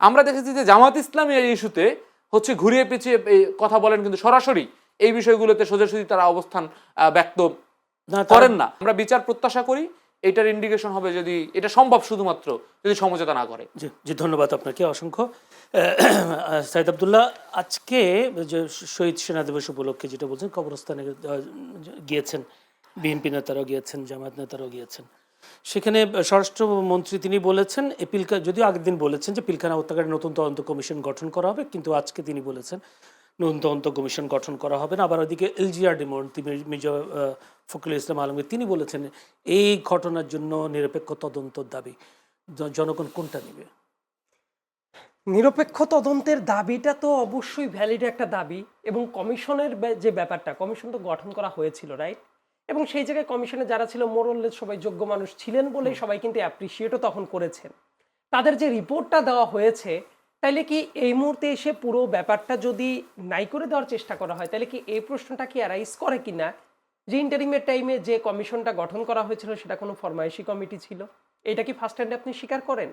আমরা দেখেছি যে জামাত ইসলামী এই ইস্যুতে হচ্ছে ঘুরিয়ে পেঁচিয়ে কথা বলেন, কিন্তু সরাসরি এই বিষয়গুলোতে সোজাসুজি তারা অবস্থান ব্যক্ত করেন না। আমরা বিচার প্রত্যাশা করি, এটার ইন্ডিকেশন হবে যদি এটা সম্ভব শুধুমাত্র যদি সমঝোতা না করে। জি ধন্যবাদ আপনাকে অসংখ্য। সাইদ আব্দুল্লাহ, আজকে যে শহীদ সেনা দিবস উপলক্ষে যেটা বলছেন, কবরস্থানে গিয়েছেন, বিএনপি নেতারাও গিয়েছেন, জামায়াত নেতারাও গিয়েছেন, সেখানে স্বরাষ্ট্রমন্ত্রী তিনি বলেছেন যদিও আগের দিন বলেছেন যে পিলখানা হত্যাকাণ্ডের নতুন তদন্ত কমিশন গঠন করা হবে, কিন্তু আজকে তিনি বলেছেন নতুন তদন্ত কমিশন গঠন করা হবে না। আবার ওইদিকে এলজিআরডি মন্ত্রী মেজর ফখরুল ইসলাম আলমগীর তিনি বলেছেন এই ঘটনার জন্য নিরপেক্ষ তদন্তর দাবি। জনগণ কোনটা নেবে? নিরপেক্ষ তদন্তের দাবিটা তো অবশ্যই ভ্যালিড একটা দাবি, এবং কমিশনের যে ব্যাপারটা, কমিশন তো গঠন করা হয়েছিল, রাইট? এবং সেই জায়গায় কমিশনে যারা ছিল মোরলেস সবাই যোগ্য মানুষ ছিলেন বলেই সবাই কিন্তু অ্যাপ্রিসিয়েটও তখন করেছেন। তাদের যে রিপোর্টটা দেওয়া হয়েছে, তাইলে কি এই মুহূর্তে এসে পুরো ব্যাপারটা যদি নাই করে দেওয়ার চেষ্টা করা হয়, তাহলে কি এই প্রশ্নটা কি অ্যারাইজ করে কিনা যে ইন্টারিমের টাইমে যে কমিশনটা গঠন করা হয়েছিল সেটা কোনো ফরমায়েশি কমিটি ছিল? এটা কি ফার্স্ট হ্যান্ডে আপনি স্বীকার করেন?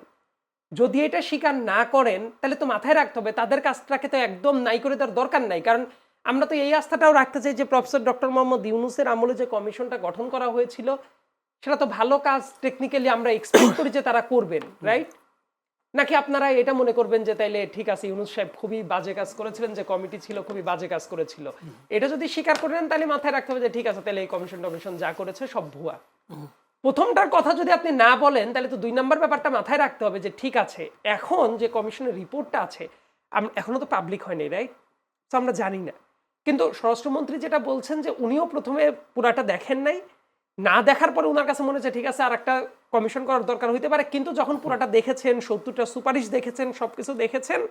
যদি এটা স্বীকার না করেন, তাহলে তো মাথায় রাখতে হবে তাদের কাজটাকে তো একদম নাই করে দেওয়ার দরকার নাই। কারণ আমরা তো এই আস্থাটাও রাখতে চাই যে প্রফেসর ডক্টর মোহাম্মদ ইউনূসের আমলে যে কমিশনটা গঠন করা হয়েছিল সেটা তো ভালো কাজ টেকনিক্যালি আমরা এক্সপেক্ট করি যে তারা করবেন, রাইট? নাকি আপনারা এটা মনে করবেন যে তাইলে ঠিক আছে ইউনূস সাহেব খুবই বাজে কাজ করেছিলেন, যে কমিটি ছিল খুবই বাজে কাজ করেছিল? এটা যদি স্বীকার করেন তাহলে মাথায় রাখতে হবে যে ঠিক আছে, তাহলে এই কমিশন যা করেছে সব ভুয়া। প্রথমটার কথা যদি আপনি না বলেন, তাহলে তো 2 নম্বর ব্যাপারটা মাথায় রাখতে হবে যে ঠিক আছে, এখন যে কমিশনের রিপোর্টটা আছে এখনো তো পাবলিক হয়নি, রাইট? তো আমরা জানি না। কিন্তু স্বরাষ্ট্রমন্ত্রী যেটা বলছেন যে উনিও প্রথমে পুরাটা দেখেন নাই, না দেখার পরে ওনার কাছে মনে হচ্ছে ঠিক আছে আর একটা কমিশন করার দরকার হইতে পারে, কিন্তু যখন পুরাটা দেখেছেন, 70টা সুপারিশ দেখেছেন, সবকিছু দেখেছেন,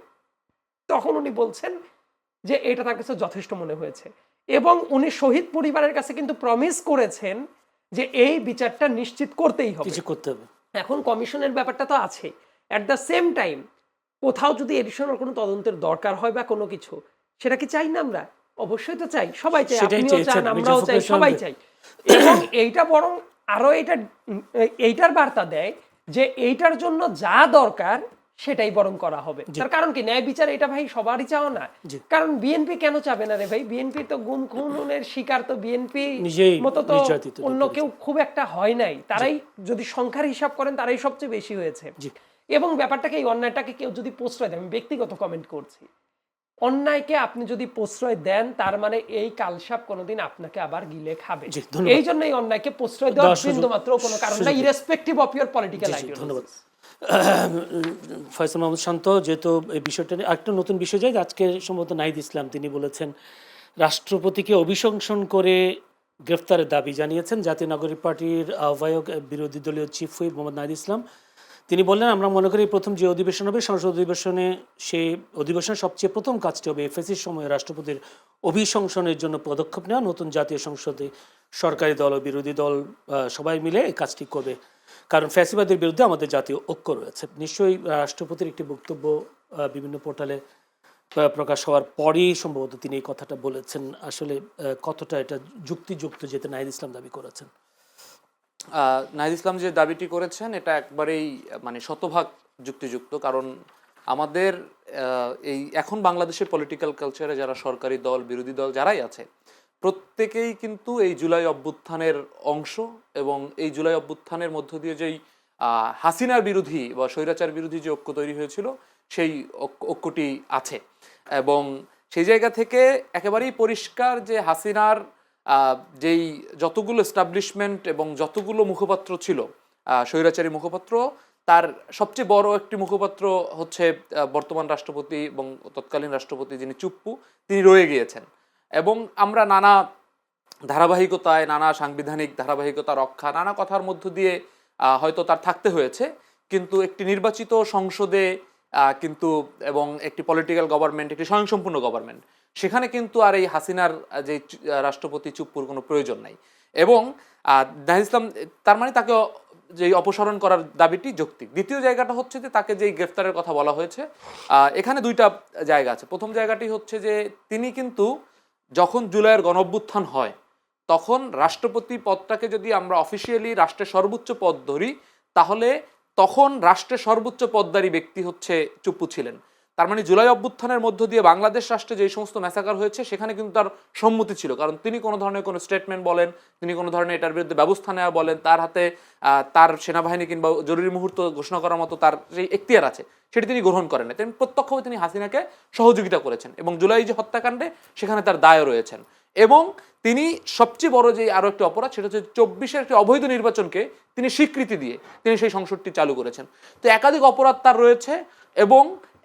তখন উনি বলছেন যে এটা তার কাছে যথেষ্ট মনে হয়েছে। এবং উনি শহীদ পরিবারের কাছে কিন্তু প্রমিস করেছেন যে এই বিচারটা নিশ্চিত করতেই হবে, কিছু করতে হবে। এখন কমিশনের ব্যাপারটা তো আছে। অ্যাট দ্য সেম টাইম কোথাও যদি এডিশনাল কোনো তদন্তের দরকার হয় বা কোনো কিছু, সেটা কি চাই না আমরা? অবশ্যই তো চাই, সবাই চাই, আপনিও চান, আমরাও চাই, সবাই চাই। এবং এইটা বরং আরো এইটার বার্তা দেয় যে এইটার জন্য যা দরকার সেটাই বরং করা হবে। তার কারণ কি, ন্যায় বিচার এটা ভাই সবারই চাও না। কারণ বিএনপি কেন চাবে না রে ভাই? বিএনপি তো গুম খুনের শিকার তো বিএনপি মতো তো অন্য কেউ খুব একটা হয় নাই। তারাই যদি সংখ্যার হিসাব করেন তারাই সবচেয়ে বেশি হয়েছে। এবং ব্যাপারটাকে, এই অন্যায়টাকে কেউ যদি প্রশ্রয় দেয়, আমি ব্যক্তিগত কমেন্ট করছি, অন্যায়কে আপনি যদি প্রশ্রয় দেন তার মানে এই কালসাপ কোনোদিন আপনাকে আবার গিলে খাবে। এই জন্য এই অন্যায়কে প্রশ্রয় দেওয়ার বিন্দুমাত্র কোনো কারণ নাই, irrespective of your political ideology. ধন্যবাদ। ফয়সাল মাহমুদ শান্ত, যেহেতু এই বিষয়টা নিয়ে একটা নতুন বিষয় যায়, আজকে সম্ভবত নাহিদ ইসলাম তিনি বলেছেন রাষ্ট্রপতিকে অভিশংসন করে গ্রেফতারের দাবি জানিয়েছেন জাতীয় নাগরিক পার্টির আহ্বায়ক বিরোধী দলীয় চিফ হুইপ মোহাম্মদ নাহিদ ইসলাম। তিনি বললেন, আমরা মনে করি প্রথম যে অধিবেশন হবে সংসদ অধিবেশনে, সেই অধিবেশনের সবচেয়ে প্রথম কাজটি হবে এফএসির সময় রাষ্ট্রপতির অভিশংসনের জন্য পদক্ষেপ নেওয়া। নতুন জাতীয় সংসদে সরকারি দল ও বিরোধী দল সবাই মিলে এই কাজটি করবে, কারণ ফ্যাসিবাদের বিরুদ্ধে আমাদের জাতীয় ঐক্য রয়েছে। নিশ্চয়ই রাষ্ট্রপতির একটি বক্তব্য বিভিন্ন পোর্টালে প্রকাশ হওয়ার পরেই সম্ভবত তিনি এই কথাটা বলেছেন। আসলে কতটা এটা যুক্তিযুক্ত যেতে নাহিদ ইসলাম দাবি করেছেন? নাহিদ ইসলাম যে দাবিটি করেছেন এটা একবারেই মানে শতভাগ যুক্তিযুক্ত। কারণ আমাদের এই এখন বাংলাদেশের পলিটিক্যাল কালচারে যারা সরকারি দল, বিরোধী দল যারাই আছে, প্রত্যেকেই কিন্তু এই জুলাই অভ্যুত্থানের অংশ, এবং এই জুলাই অভ্যুত্থানের মধ্য দিয়ে যেই হাসিনার বিরোধী বা স্বৈরাচার বিরোধী যে ঐক্য তৈরি হয়েছিল সেই ঐক্যটি আছে। এবং সেই জায়গা থেকে একেবারেই পরিষ্কার যে হাসিনার যেই যতগুলো এস্টাবলিশমেন্ট এবং যতগুলো মুখপাত্র ছিল, স্বৈরাচারী মুখপাত্র, তার সবচেয়ে বড় একটি মুখপাত্র হচ্ছে বর্তমান রাষ্ট্রপতি এবং তৎকালীন রাষ্ট্রপতি যিনি চুপ্পু, তিনি রয়ে গিয়েছেন। এবং আমরা নানা ধারাবাহিকতায়, নানা সাংবিধানিক ধারাবাহিকতা রক্ষা, নানা কথার মধ্য দিয়ে হয়তো তার থাকতে হয়েছে, কিন্তু একটি নির্বাচিত সংসদে কিন্তু এবং একটি পলিটিক্যাল গভর্নমেন্ট, একটি স্বয়ংসম্পূর্ণ গভর্নমেন্ট, সেখানে কিন্তু আর এই হাসিনার যে রাষ্ট্রপতি চুপ্পুর কোনো প্রয়োজন নাই। এবং নাহিদ ইসলাম তার মানে তাকে যে অপসারণ করার দাবিটি যৌক্তিক। দ্বিতীয় জায়গাটা হচ্ছে যে তাকে যেই গ্রেফতারের কথা বলা হয়েছে, এখানে দুইটা জায়গা আছে। প্রথম জায়গাটি হচ্ছে যে তিনি কিন্তু যখন জুলাইয়ের গণঅভ্যুত্থান হয় তখন রাষ্ট্রপতি পদটাকে যদি আমরা অফিসিয়ালি রাষ্ট্রের সর্বোচ্চ পদ ধরি, তাহলে তখন রাষ্ট্রের সর্বোচ্চ পদধারী ব্যক্তি হচ্ছে চুপ্পু ছিলেন। তার মানে জুলাই অভ্যুত্থানের মধ্য দিয়ে বাংলাদেশ রাষ্ট্রে যে সমস্ত ম্যাসাকার হয়েছে সেখানে কিন্তু তার সম্মতি ছিল, কারণ তিনি কোনো ধরনের কোনো স্টেটমেন্ট বলেন, তিনি কোনো ধরনের এটার বিরুদ্ধে ব্যবস্থা নেওয়া বলেন, তার হাতে তার সেনাবাহিনী কিংবা জরুরি মুহূর্ত ঘোষণা করার মতো তার যে এখতিয়ার আছে সেটি তিনি গ্রহণ করেন না। তিনি প্রত্যক্ষভাবে তিনি হাসিনাকে সহযোগিতা করেছেন এবং জুলাই যে হত্যাকাণ্ডে সেখানে তার দায়ও রয়েছেন। এবং তিনি সবচেয়ে বড় যে আরো একটি অপরাধ, সেটা হচ্ছে 24-এর একটি অবৈধ নির্বাচনকে তিনি স্বীকৃতি দিয়ে তিনি সেই সংসদটি চালু করেছেন। তো একাধিক অপরাধ তার রয়েছে এবং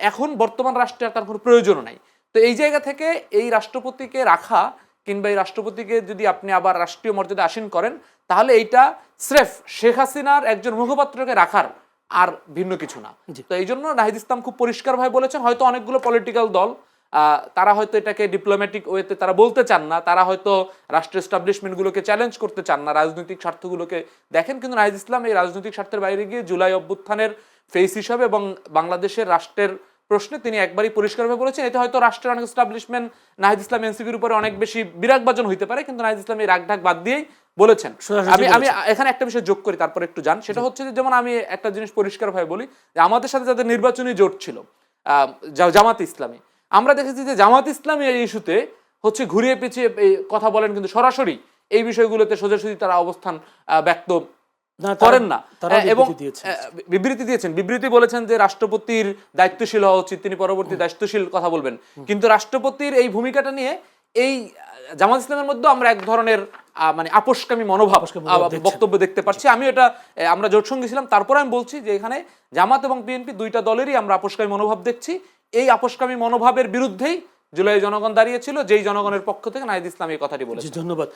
এখন বর্তমান রাষ্ট্রে তার কোনো প্রয়োজনও নাই। তো এই জায়গা থেকে এই রাষ্ট্রপতিকে রাখা কিংবা এই রাষ্ট্রপতিকে যদি আপনি আবার রাষ্ট্রীয় মর্যাদা আসীন করেন, তাহলে এইটা স্রেফ শেখ হাসিনার একজন মুখপাত্রকে রাখার আর ভিন্ন কিছু না। তো এই জন্য নাহিদ ইসলাম খুব পরিষ্কারভাবে বলেছেন, হয়তো অনেকগুলো পলিটিক্যাল দল তারা হয়তো এটাকে ডিপ্লোম্যাটিক ওয়েতে তারা বলতে চান না, তারা হয়তো রাষ্ট্র এস্টাবলিশমেন্টগুলোকে চ্যালেঞ্জ করতে চান না, রাজনৈতিক স্বার্থগুলোকে দেখেন, কিন্তু নাহিদ ইসলাম এই রাজনৈতিক স্বার্থের বাইরে গিয়ে জুলাই অভ্যুত্থানের ফেস হিসাবে এবং বাংলাদেশের রাষ্ট্রের প্রশ্নে তিনি একবারই পরিষ্কারভাবে বলেছেন। এতে হয়তো রাষ্ট্রের অনেক এস্টাবলিশমেন্ট নাহিদ ইসলাম এনসিপির উপরে অনেক বেশি বিরাগভাজন হইতে পারে, কিন্তু নাহিদ ইসলাম এই রাগঢাক বাদ দিয়েই বলেছেন। আমি এখানে একটা বিষয় যোগ করি, তারপর একটু জান, সেটা হচ্ছে যে যেমন আমি একটা জিনিস পরিষ্কারভাবে বলি যে আমাদের সাথে যাদের নির্বাচনী জোট ছিল জামাত ইসলামী, আমরা দেখেছি যে জামাত ইসলামী এই ইস্যুতে হচ্ছে ঘুরিয়ে পেঁচিয়ে কথা বলেন, কিন্তু সরাসরি এই বিষয়গুলোতে সোজাসুজি তারা অবস্থান ব্যক্ত করেন না এবং বিবৃতি দিয়েছেন, বিবৃতি বলেছেন যে রাষ্ট্রপতির দায়িত্বশীল হওয়া উচিত, তিনি পরবর্তী দায়িত্বশীল কথা বলবেন। কিন্তু রাষ্ট্রপতির এই ভূমিকাটা নিয়ে এই জামাত ইসলামের মধ্যে আমরা এক ধরনের মানে আপোষকামী মনোভাব বক্তব্য দেখতে পাচ্ছি। আমি এটা আমরা জোট সঙ্গী ছিলাম, তারপরে আমি বলছি যে এখানে জামাত এবং বিএনপি দুইটা দলেরই আমরা আপোষকামী মনোভাব দেখছি। এই আপোষকামী মনোভাবের বিরুদ্ধেই জুলাই জনগণ দাঁড়িয়েছিল, যেই জনগণের পক্ষ থেকে নাহিদ ইসলাম এই কথাটি বলেছেন। ধন্যবাদ।